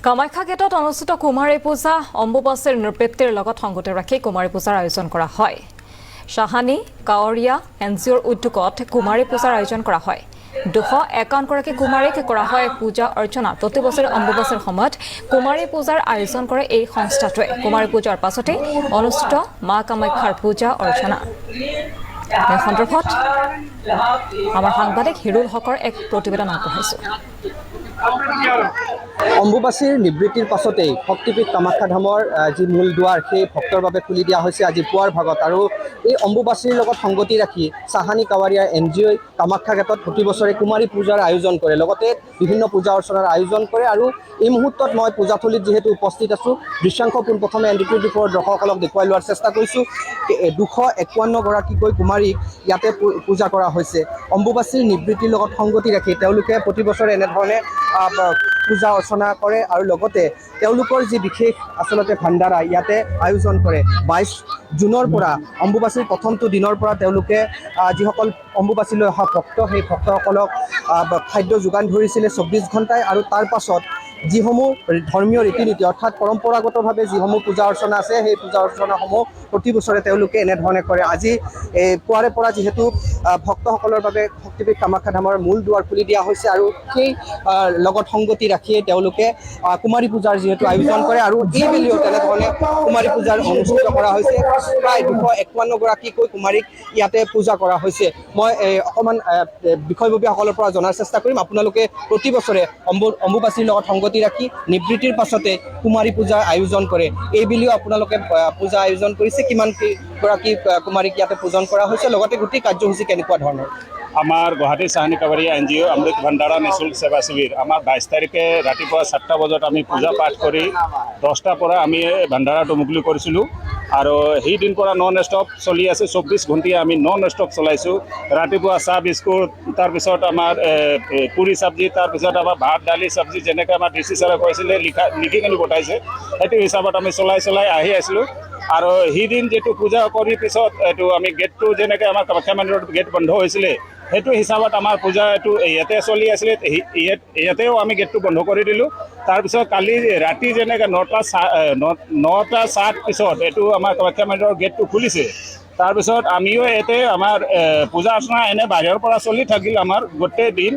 কামাখ্যা গেটত অনুষ্ঠিত কুমাৰী পূজা অম্বুবাচীৰ নৃপেত্তিৰ লগত সংগতি ৰাখি কুমাৰী পূজাৰ আয়োজন কৰা হয়। সাহানী কাৱৰীয়া এনজিঅ'ৰ উদ্যোগত কুমাৰী পূজাৰ আয়োজন কৰা হয়। 251 গৰাকী কুমাৰীক কৰা হয় পূজা অৰ্চনা। প্ৰতি বছৰে অম্বুবাচীৰ সময়ত কুমাৰী পূজাৰ আয়োজন কৰে এই সংস্থাটোৱে। কুমাৰী পূজাৰ পাছতে অনুষ্ঠিত মা কামাখ্যাৰ পূজা অৰ্চনা। এই সন্দৰ্ভত আমাৰ সাংবাদিক হিৰুল হকৰ এক প্ৰতিবেদন আগবঢ়াইছো। অম্বুবাচীৰ নিবৃত্তিৰ পাছতেই শক্তিপীঠ কামাখ্যা ধামৰ যি মূল দুৱাৰ সেই ভক্তৰ বাবে খুলি দিয়া হৈছে আজি পুৱাৰ ভাগত। আৰু এই অম্বুবাচীৰ লগত সংগতি ৰাখি সাহানী কাৱাৰীয়া এনজিঅ'ই কামাখ্যা গেটত প্ৰতি বছৰে কুমাৰী পূজাৰ আয়োজন কৰে, লগতে বিভিন্ন পূজা অৰ্চনাৰ আয়োজন কৰে। আৰু এই মুহূৰ্তত মই পূজাথলীত যিহেতু উপস্থিত আছোঁ, দৃশ্যাংশ পোনপ্ৰথমে এনডিটিভিৰ দৰ্শকসকলক দেখুৱাই লোৱাৰ চেষ্টা কৰিছোঁ। 251 গৰাকীকৈ কুমাৰীক ইয়াতে পূজা কৰা হৈছে। অম্বুবাচীৰ নিবৃত্তিৰ লগত সংগতি ৰাখি তেওঁলোকে প্ৰতি বছৰে এনেধৰণে পূজা অৰ্চনা কৰে আৰু লগতে তেওঁলোকৰ যি বিশেষ আচলতে ভাণ্ডাৰা ইয়াতে আয়োজন কৰে। 22 জুনৰ পৰা অম্বুবাচীৰ প্ৰথমটো দিনৰ পৰা তেওঁলোকে যিসকল অম্বুবাচীলৈ অহা ভক্ত সেই ভক্তসকলক খাদ্য যোগান ধৰিছিলে 24 ঘণ্টাই। আৰু তাৰ পাছত যিসমূহ ধৰ্মীয় ৰীতি নীতি অৰ্থাৎ পৰম্পৰাগতভাৱে যিসমূহ পূজা অৰ্চনা আছে সেই পূজা অৰ্চনাসমূহ প্ৰতি বছৰে তেওঁলোকে এনেধৰণে কৰে। আজি পুৱাৰে পৰা যিহেতু ভক্তসকলৰ বাবে শক্তিপীঠ কামাখ্যা ধামৰ মূল দুৱাৰ খুলি দিয়া হৈছে আৰু সেই লগত সংগতি ৰাখিয়ে তেওঁলোকে কুমাৰী পূজাৰ যিহেতু আয়োজন কৰে আৰু এইবেলিও তেনেধৰণে কুমাৰী পূজাৰ অনুষ্ঠিত কৰা হৈছে। প্ৰায় 251 গৰাকীকৈ কুমাৰীক ইয়াতে পূজা কৰা হৈছে। মই অকণমান বিষয়ববীয়াসকলৰ পৰা জনাৰ চেষ্টা কৰিম। আপোনালোকে প্ৰতি বছৰে অম্বুবাচীৰ লগত সংগতি ৰাখি নিবৃত্তিৰ পাছতে কুমাৰী পূজাৰ আয়োজন কৰে। এইবেলিও আপোনালোকে পূজা আয়োজন কৰিছে। কিমান গৰাকী কুমাৰীক ইয়াতে পূজন কৰা হৈছে, লগতে গোটেই কাৰ্যসূচী কেনেকুৱা ধৰণৰ? আমাৰ গুৱাহাটী সাহানী কাৱাৰীয়া এনজিঅ' অমৃত ভাণ্ডাৰা নিঃশুল্ক সেৱা শিবিৰ আমাৰ 22 তাৰিখে ৰাতিপুৱা 7টা বজাত আমি পূজা পাঠ কৰি 10টাৰ পৰা আমি ভাণ্ডাৰাটো মুকলি কৰিছিলোঁ। আৰু সেইদিন পৰা নন ষ্টপ চলি আছে। 24 ঘণ্টিয়া আমি নন ষ্টপ চলাইছোঁ। ৰাতিপুৱা চাহ বিস্কুট, তাৰপিছত আমাৰ পুৰি চব্জি, তাৰপিছত আমাৰ ভাত দালি চব্জি যেনেকৈ আমাৰ ডিচি ছাৰে কৈছিলে লিখি কিনি পঠাইছে সেইটো হিচাপত আমি চলাই আহি আছিলোঁ। আৰু সেইদিন যিটো পূজা কৰি পিছত এইটো আমি গেটটো যেনেকৈ আমাৰ কামাখ্যা মন্দিৰত গেট বন্ধ হৈছিলে সেইটো হিচাপত আমাৰ পূজা এইটো ইয়াতে চলি আছিলে। ইয়াতেও আমি গেটটো বন্ধ কৰি দিলোঁ। তাৰপিছত কালি ৰাতি যেনেকৈ 9:07 পিছত এইটো আমাৰ কামাখ্যা মন্দিৰৰ গেটটো খুলিছে। তাৰপিছত আমিও ইয়াতে আমাৰ পূজা অৰ্চনা এনে বাহিৰৰ পৰা চলি থাকিল আমাৰ গোটেই দিন।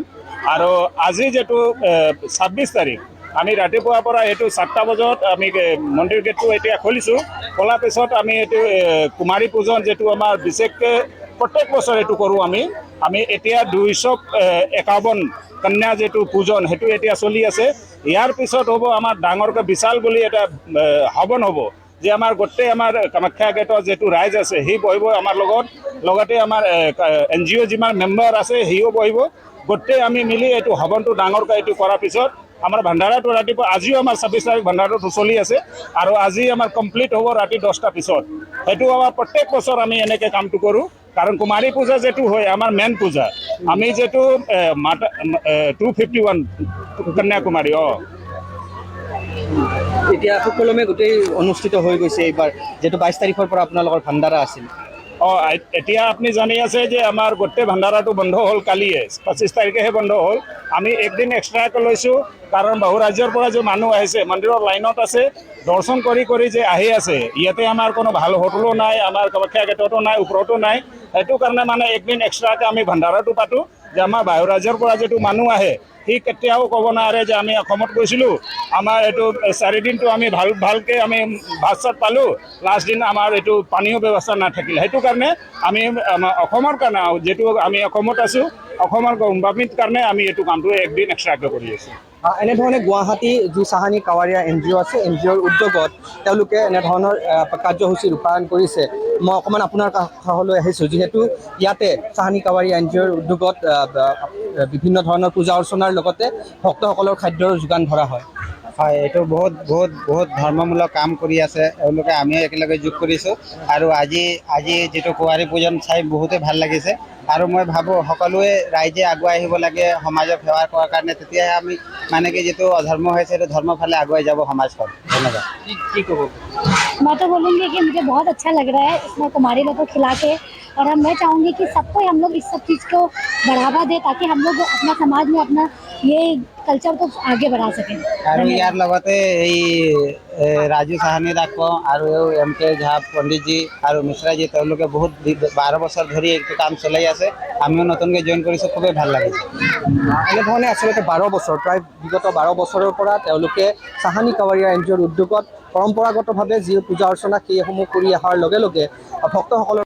আৰু আজি যিটো 26 তাৰিখ আমি ৰাতিপুৱাৰ পৰা এইটো 7টা বজাত আমি মন্দিৰ গেটটো এতিয়া খুলিছোঁ। খোলাৰ পিছত আমি এইটো কুমাৰী পূজন যিটো আমাৰ বিশেষকৈ প্ৰত্যেক বছৰ এইটো কৰোঁ আমি এতিয়া 251 কন্যা যিটো পূজন সেইটো এতিয়া চলি আছে। ইয়াৰ পিছত হ'ব আমাৰ ডাঙৰকৈ বিশাল বুলি এটা হৱন হ'ব, যে আমাৰ গোটেই আমাৰ কামাখ্যা গেটৰ যিটো ৰাইজ আছে সি বহিব আমাৰ লগত, লগতে আমাৰ এনজিঅ' যিমান মেম্বাৰ আছে সিও বহিব। গোটেই আমি মিলি এইটো হৱনটো ডাঙৰকৈ এইটো কৰাৰ পিছত আমাৰ ভাণ্ডাৰাটো ৰাতিপুৱা আজিও আমাৰ 26 তাৰিখ ভাণ্ডাৰাটো চলি আছে আৰু আজি আমাৰ কমপ্লিট হ'ব ৰাতি 10টাৰ পিছত। সেইটো আমাৰ প্ৰত্যেক বছৰ আমি এনেকৈ কামটো কৰোঁ। কাৰণ কুমাৰী পূজা যিটো হয় আমাৰ মেইন পূজা, আমি যিটো 251 কন্যাকুমাৰী এতিয়া সুকলমে গোটেই অনুষ্ঠিত হৈ গৈছে এইবাৰ, যিহেতু 22 তাৰিখৰ পৰা আপোনালোকৰ ভাণ্ডাৰা আছিল। এতিয়া আপুনি জানি আছে যে আমাৰ গোটেই ভাণ্ডাৰাটো বন্ধ হ'ল কালিয়ে, 25 তাৰিখেহে বন্ধ হ'ল। আমি একদিন এক্সট্ৰাকৈ লৈছোঁ কাৰণ বহু ৰাজ্যৰ পৰা যে মানুহ আহিছে মন্দিৰৰ লাইনত আছে দৰ্শন কৰি যে আহি আছে। ইয়াতে আমাৰ কোনো ভাল হোটেলো নাই, আমাৰ কামাখ্যা গেটতো নাই, ওপৰতো নাই। সেইটো কাৰণে মানে একদিন এক্সট্ৰাকৈ আমি ভাণ্ডাৰাটো পাতোঁ যে আমাৰ বাহিৰ ৰাজ্যৰ পৰা যিটো মানুহ আহে সি কেতিয়াও ক'ব নোৱাৰে যে আমি অসমত গৈছিলোঁ, আমাৰ এইটো 4 দিনটো আমি ভালকৈ আমি ভাত চাত পালোঁ, লাষ্ট দিন আমাৰ এইটো পানীও ব্যৱস্থা নাথাকিল। সেইটো কাৰণে আমি অসমৰ কাৰণে যিটো আমি অসমত আছোঁ অসমৰ গৌৰৱান্বিত কাৰণে আমি এইটো কামটো একদিন এক্সট্ৰাকৈ কৰি আছোঁ। এনেধৰণে গুৱাহাটী যি সাহানী কাৱাৰীয়া এনজিঅ' আছে এনজিঅ'ৰ উদ্যোগত তেওঁলোকে এনেধৰণৰ কাৰ্যসূচী ৰূপায়ণ কৰিছে। মই অকণমান আপোনাৰ কাষলৈ আহিছোঁ, যিহেতু ইয়াতে সাহানী কাৱাৰীয়া এনজিঅ'ৰ উদ্যোগত বিভিন্ন ধৰণৰ পূজা অৰ্চনাৰ লগতে ভক্তসকলৰ খাদ্যৰ যোগান ধৰা হয়। হয়, এইটো বহুত ধৰ্মমূলক কাম কৰি আছে এওঁলোকে, আমিও একেলগে যোগ কৰিছোঁ। আৰু আজি যিটো কুমাৰী পূজন চাই বহুতেই ভাল লাগিছে। আৰু মই ভাবোঁ সকলোৱে ৰাইজে আগুৱাই আহিব লাগে সমাজক সেৱা কৰাৰ কাৰণে, তেতিয়াহে আমি মানে কি যিটো অধৰ্ম হৈছে সেইটো ধৰ্মৰ ফালে আগুৱাই যাব সমাজখন। ধন্যবাদ। কি ক'ব? मैं तो बोलूँगी कि मुझे बहुत अच्छा लग रहा है इसमें कुमारी लोग को खिला के, और मैं चाहूँगी कि सबको हम लोग इस सब चीज़ को बढ़ावा दें ताकि हम लोग अपना समाज में अपना ये कल्चर को आगे बढ़ा सकें। আৰু ইয়াৰ লগতে এই ৰাজু চাহানী ৰাখব আৰু MK ঝা পণ্ডিতজী আৰু মিশ্ৰাজী তেওঁলোকে বহুত 12 বছৰ ধৰি এইটো কাম চলাই আছে। আমিও নতুনকৈ জইন কৰিছোঁ, খুবেই ভাল লাগিছে। এনেধৰণে আচলতে 12 বছৰ প্ৰায় বিগত 12 বছৰৰ পৰা তেওঁলোকে চাহানী কাৱাৰীয়া NGOৰ উদ্যোগত পৰম্পৰাগতভাৱে যি পূজা অৰ্চনা সেইসমূহ কৰি অহাৰ লগে লগে ভক্তসকলৰ